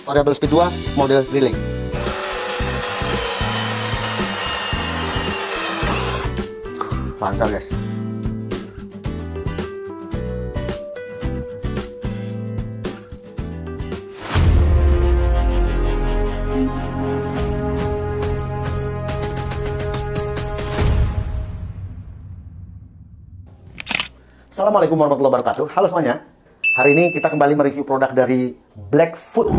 variable speed 2, mode drilling. Lancar guys. Assalamualaikum warahmatullahi wabarakatuh. Halo semuanya. Hari ini kita kembali mereview produk dari Blackfoot.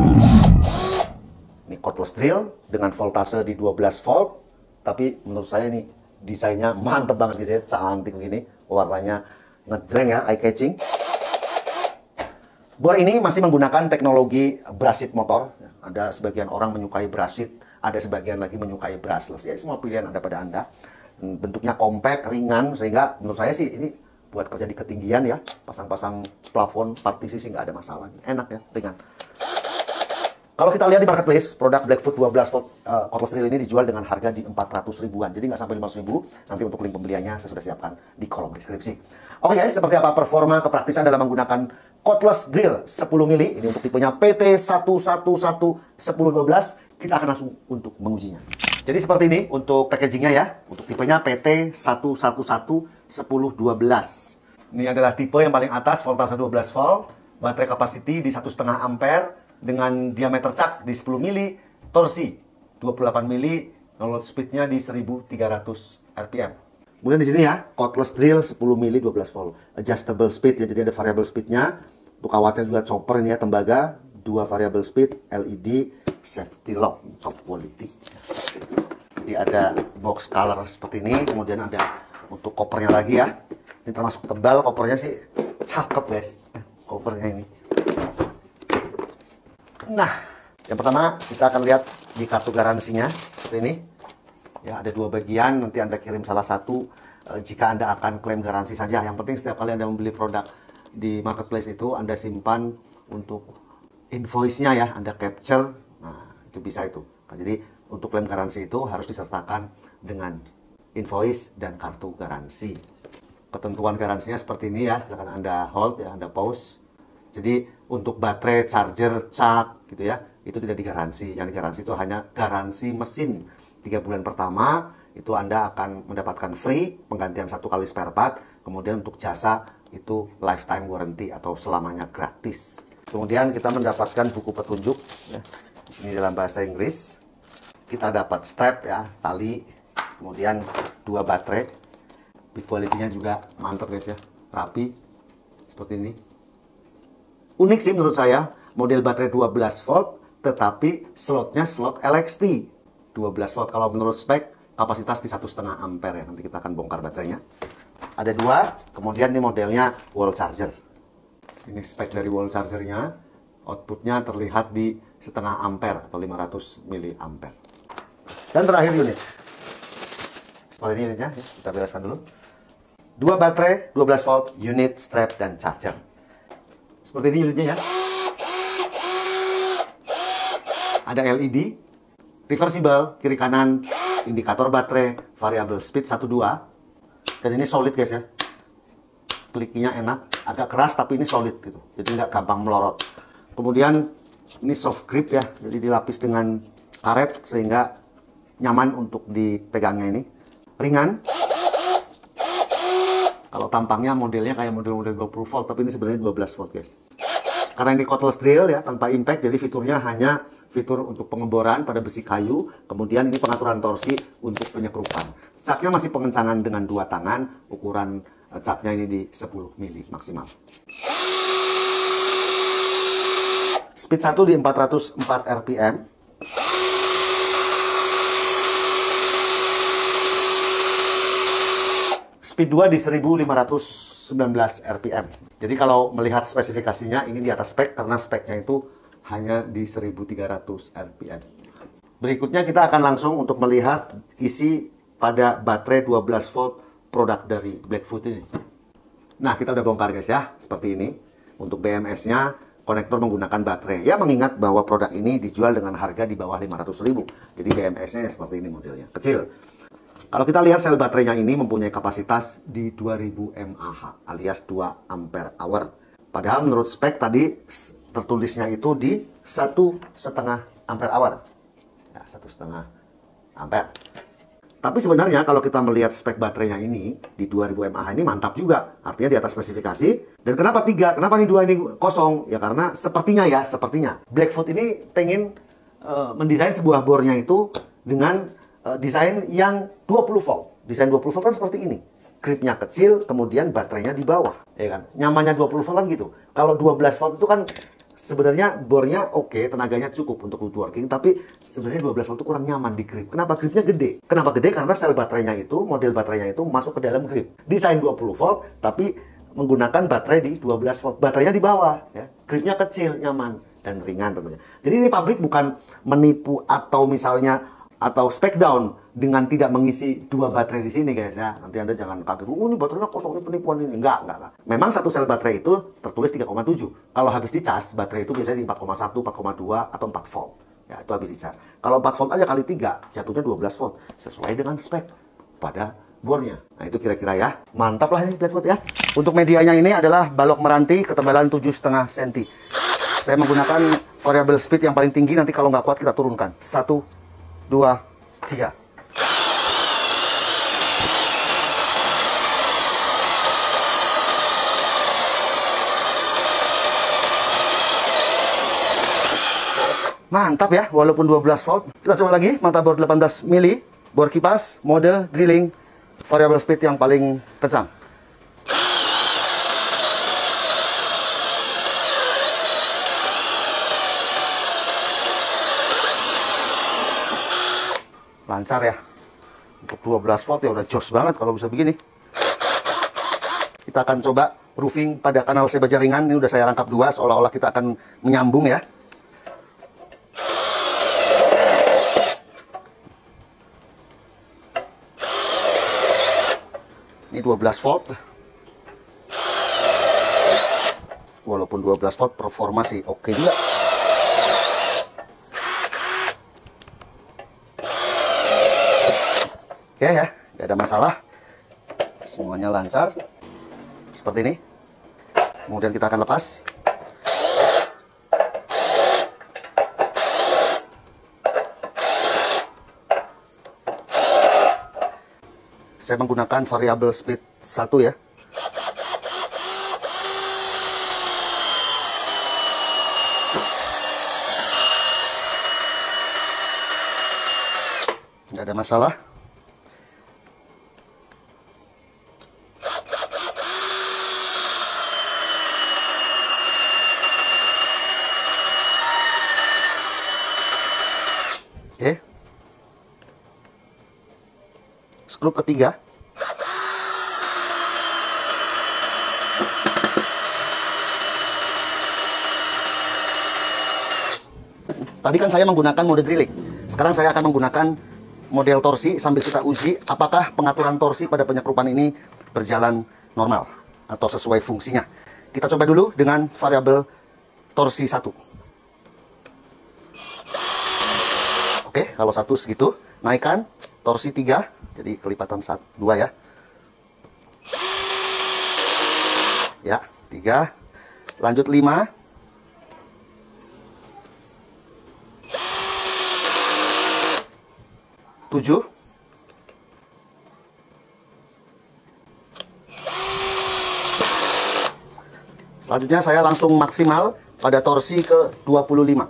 Ini cordless drill dengan voltase di 12 volt. Tapi menurut saya ini desainnya mantep banget guys ya. Cantik begini. Warnanya ngejreng ya, eye catching. Bor ini masih menggunakan teknologi brushless motor. Ada sebagian orang menyukai brushless, ada sebagian lagi menyukai brushless. Ya, semua pilihan ada pada Anda. Bentuknya compact, ringan, sehingga menurut saya sih ini buat kerja di ketinggian ya, pasang-pasang plafon, partisi sih nggak ada masalah. Enak ya, ringan. Kalau kita lihat di marketplace, produk Blackfoot 12 volt cordless drill ini dijual dengan harga di 400 ribuan. Jadi nggak sampai 500 ribu. Nanti untuk link pembeliannya saya sudah siapkan di kolom deskripsi. Oke guys, seperti apa performa kepraktisan dalam menggunakan cordless drill 10 mili. Ini untuk tipenya PT1111012. Kita akan langsung untuk mengujinya. Jadi seperti ini untuk packagingnya ya. Untuk tipenya PT1111012. Ini adalah tipe yang paling atas, voltase 12 volt. Baterai capacity di 1,5 ampere. Dengan diameter cak di 10 mili. Torsi 28 mili. Download speednya di 1300 rpm. Kemudian di sini ya, cordless drill 10 mili 12 volt. Adjustable speed ya, jadi ada variable speednya. Untuk kawatnya juga chopper ini ya, tembaga. 2 variable speed, LED, safety lock, top quality. Jadi ada box color seperti ini, kemudian ada untuk kopernya lagi ya. Ini termasuk tebal, kopernya sih cakep guys. Kopernya ini. Nah, yang pertama kita akan lihat di kartu garansinya seperti ini. Ya, ada 2 bagian, nanti Anda kirim salah satu jika Anda akan klaim garansi saja. Yang penting setiap kali Anda membeli produk di marketplace itu Anda simpan untuk invoice-nya ya, Anda capture. Nah, itu bisa itu. Nah, jadi untuk klaim garansi itu harus disertakan dengan invoice dan kartu garansi. Ketentuan garansinya seperti ini ya, silahkan Anda hold ya, Anda pause. Jadi untuk baterai, charger, cak gitu ya, itu tidak digaransi. Yang digaransi itu hanya garansi mesin. 3 bulan pertama itu Anda akan mendapatkan free penggantian 1 kali spare part. Kemudian untuk jasa itu lifetime warranty atau selamanya gratis. Kemudian kita mendapatkan buku petunjuk ya. Ini dalam bahasa Inggris. Kita dapat strap ya, tali. Kemudian 2 baterai. Build quality-nya juga mantap guys ya, rapi seperti ini. Unik sih menurut saya, model baterai 12 volt tetapi slotnya slot LXT 12 volt. Kalau menurut spek kapasitas di 1,5 ampere ya. Nanti kita akan bongkar baterainya. Ada 2, kemudian ini modelnya wall charger. Ini spek dari wall chargernya. Outputnya terlihat di 0,5 ampere atau 500 miliampere. Dan terakhir unit. Seperti ini unitnya, kita bereskan dulu. 2 baterai, 12 volt, unit, strap, dan charger. Seperti ini unitnya ya. Ada LED, reversible, kiri kanan, indikator baterai, variable speed 1-2. Dan ini solid guys ya. Kliknya enak, agak keras tapi ini solid gitu. Jadi nggak gampang melorot. Kemudian ini soft grip ya, jadi dilapis dengan karet sehingga nyaman untuk dipegangnya ini. Ringan. Kalau tampangnya modelnya kayak model-model 20 volt, tapi ini sebenarnya 12 volt guys. Karena ini cordless drill ya, tanpa impact, jadi fiturnya hanya fitur untuk pengeboran pada besi kayu. Kemudian ini pengaturan torsi untuk penyekrupan. Caknya masih pengencangan dengan 2 tangan, ukuran caknya ini di 10 mili maksimal. Speed 1 di 404 rpm. Speed 2 di 1519 rpm. Jadi kalau melihat spesifikasinya ini di atas spek karena speknya itu hanya di 1300 rpm. Berikutnya kita akan langsung untuk melihat isi pada baterai 12 volt produk dari Blackfoot ini. Nah, kita udah bongkar guys ya, seperti ini. Untuk BMS-nya, konektor menggunakan baterai. Ya, mengingat bahwa produk ini dijual dengan harga di bawah 500.000. Jadi BMS-nya seperti ini modelnya, kecil. Kalau kita lihat sel baterainya ini mempunyai kapasitas di 2000 mAh alias 2 ampere hour. Padahal menurut spek tadi tertulisnya itu di 1,5 ampere hour. Ya, 1,5 ampere. Tapi sebenarnya kalau kita melihat spek baterainya ini di 2000 mAh ini mantap juga. Artinya di atas spesifikasi. Dan kenapa 3? Kenapa nih 2 ini kosong? Ya karena sepertinya Blackfoot ini pengen mendesain sebuah bornya itu dengan desain yang 20 volt. Desain 20 volt kan seperti ini. Gripnya kecil, kemudian baterainya di bawah. Ya kan? Nyamannya 20 volt kan gitu. Kalau 12 volt itu kan sebenarnya bornya oke, tenaganya cukup untuk woodworking, tapi sebenarnya 12 volt itu kurang nyaman di grip. Kenapa? Gripnya gede. Kenapa gede? Karena sel baterainya itu, model baterainya itu masuk ke dalam grip. Desain 20 volt, tapi menggunakan baterai di 12 volt. Baterainya di bawah, ya. Gripnya kecil, nyaman, dan ringan tentunya. Jadi ini pabrik bukan menipu atau misalnya atau spec down dengan tidak mengisi 2 baterai di sini guys ya. Nanti Anda jangan kaget, ini baterainya kosong, ini penipuan ini. Enggak. Memang satu sel baterai itu tertulis 3,7. Kalau habis dicas, baterai itu biasanya di 4,1, 4,2 atau 4 volt. Ya, itu habis dicas. Kalau 4 volt aja kali 3, jatuhnya 12 volt sesuai dengan spek pada bornya. Nah, itu kira-kira ya. Mantap lah ini Blackfoot ya. Untuk medianya ini adalah balok meranti ketebalan 7,5 cm. Saya menggunakan variable speed yang paling tinggi, nanti kalau nggak kuat kita turunkan. 1, 2, 3. Mantap ya, walaupun 12 volt. Kita coba lagi, mata bor 18 mili, bor kipas, mode drilling, variable speed yang paling kencang. Lancar ya. Untuk 12 volt ya udah jos banget kalau bisa begini. Kita akan coba roofing pada kanal sebaja ringan. Ini udah saya rangkap 2, seolah-olah kita akan menyambung ya. Ini 12 volt. Walaupun 12 volt performa sih oke juga. Oke ya, gak ada masalah. Semuanya lancar. Seperti ini. Kemudian kita akan lepas. Saya menggunakan variable speed 1 ya. Nggak ada masalah. Oke. Skrup ketiga. Tadi kan saya menggunakan mode drilling. Sekarang saya akan menggunakan model torsi sambil kita uji apakah pengaturan torsi pada penyekrupan ini berjalan normal atau sesuai fungsinya. Kita coba dulu dengan variabel torsi 1. Oke, kalau 1 segitu, naikkan torsi 3, jadi kelipatan 2 ya. Ya, 3. Lanjut 5. 7. Selanjutnya saya langsung maksimal pada torsi ke 25.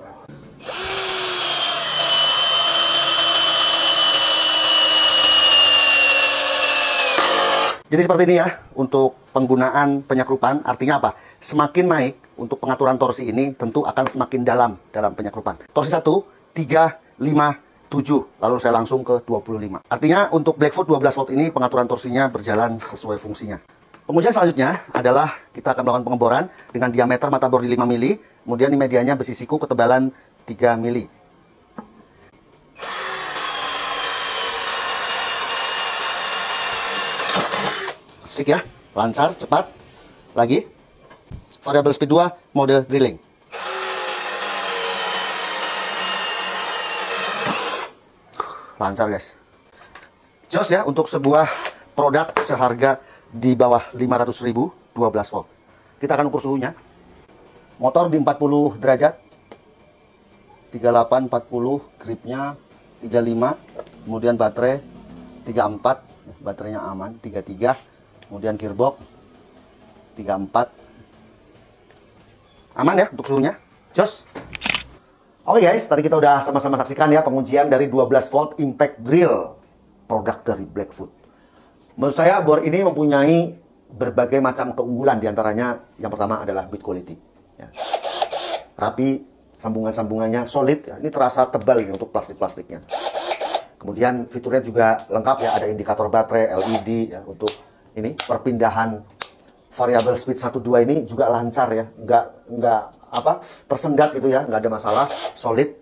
Jadi seperti ini ya untuk penggunaan penyekrupan. Artinya apa? Semakin naik untuk pengaturan torsi ini tentu akan semakin dalam penyekrupan. Torsi 1, 3, 5, 7. Lalu saya langsung ke 25. Artinya untuk Blackfoot 12 volt ini pengaturan torsinya berjalan sesuai fungsinya. Pengujian selanjutnya adalah kita akan melakukan pengeboran dengan diameter mata bor di 5 mili. Kemudian di medianya besi siku ketebalan 3 mili. Asik ya, lancar, cepat. Lagi. Variable speed 2, mode drilling. Lancar guys. Jos ya untuk sebuah produk seharga di bawah 500.000 12 volt. Kita akan ukur suhunya. Motor di 40 derajat. 38 40, gripnya 35. Kemudian baterai 34, baterainya aman. 33. Kemudian gearbox 34. Aman ya untuk suhunya. Jos. Oke guys, tadi kita udah sama-sama saksikan ya pengujian dari 12 volt impact drill, produk dari Blackfoot. Menurut saya bor ini mempunyai berbagai macam keunggulan, diantaranya yang pertama adalah build quality. Ya. Rapi, sambungan-sambungannya solid, ya. Ini terasa tebal ini untuk plastik-plastiknya. Kemudian fiturnya juga lengkap ya, ada indikator baterai, LED ya, untuk ini perpindahan variabel speed 1-2 ini juga lancar ya, nggak tersendat gitu ya, nggak ada masalah, solid.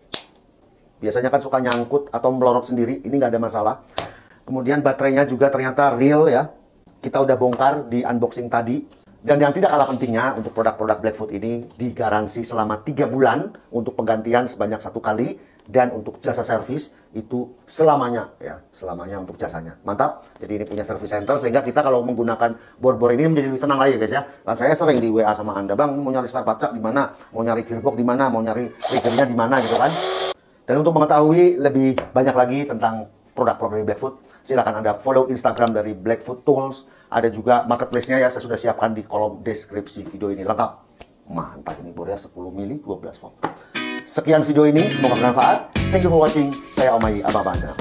Biasanya kan suka nyangkut atau melorot sendiri, ini nggak ada masalah. Kemudian baterainya juga ternyata real ya, kita udah bongkar di unboxing tadi. Dan yang tidak kalah pentingnya untuk produk-produk Blackfoot ini digaransi selama 3 bulan untuk penggantian sebanyak 1 kali, dan untuk jasa servis itu selamanya ya, selamanya untuk jasanya. Mantap. Jadi ini punya service center sehingga kita kalau menggunakan bor-bor ini menjadi lebih tenang lagi guys ya. Kan saya sering di WA sama Anda, "Bang, mau nyari spare part di mana? Mau nyari gearbox di mana? Mau nyari triggernya di mana?" gitu kan. Dan untuk mengetahui lebih banyak lagi tentang produk-produk dari Blackfoot, silakan Anda follow Instagram dari Blackfoot Tools. Ada juga marketplace-nya ya, saya sudah siapkan di kolom deskripsi video ini, lengkap. Mantap, ini bornya 10 mili 12 volt. Sekian video ini, semoga bermanfaat. Thank you for watching. Saya Om Ayi, Abang Anda.